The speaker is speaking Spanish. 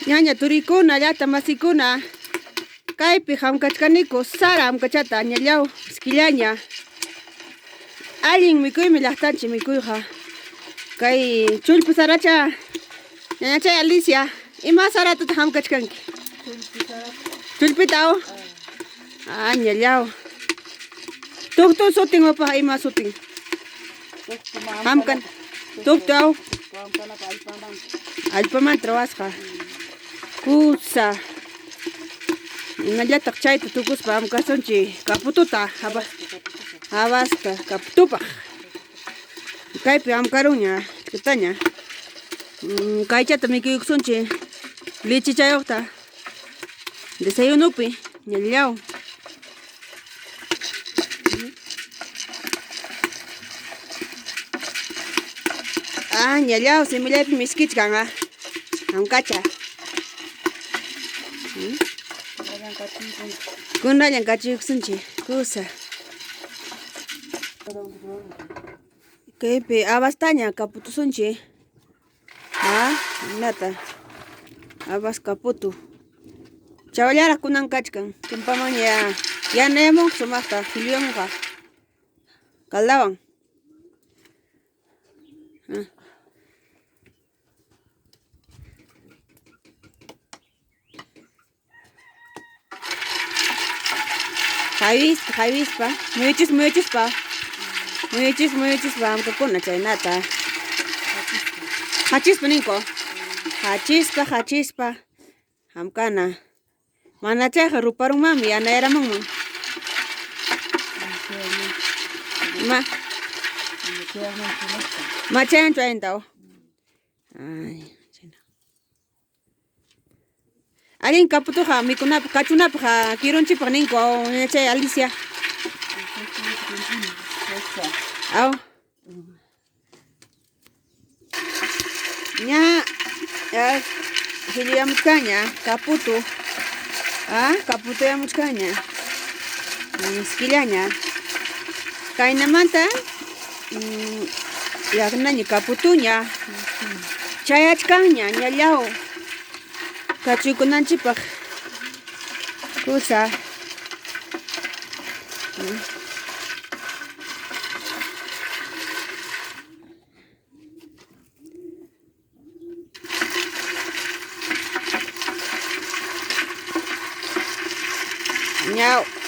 ñaña turikuna llata masikuna kaypi hamkachkaniku sara hamkachata ñallaw esquillaña allin mikuymi llaqtanchik mikuyqa kay chullpi saracha ñañachay Alicia ima saratuta hamkachkanki chullpita ñallaw tuktu sutin upa ima sutin hamkan tuktu allpaman trawasqa kusa imallataq chayta tukuspa hamkasunchik kapututa habasqa kaputupaq kaypi hamkaruña chutaña kaychata mikuyusunchik leche chayuqta desayunupi ñallaw ñallaw simillaypi misk'ichkan hamkacha kunallan kachiyuqsunchik kusa kaypi abastaña kaputusunchik nata abas kaputu chawallaraq kunan kachkan tumpaman yanayamun sumaqta qhilliyamunqa kaldawan Javispa, muyuchispa hamkakuna chaynata hachispa ninku hachispa hamkana mana chayqa ruparunmanmi yanayaramunman ma chayanchu ayntaw allin kaputuqa mikunapaq kachunapaq kirunchipaq ninku chay Alicia ña qhilliyamuchkaña kaputuyamuchkaña esquillaña kaynamanta llaqnaña kaputuña chayachkanña ñallaw kachuykunanchipaq kusa ñaw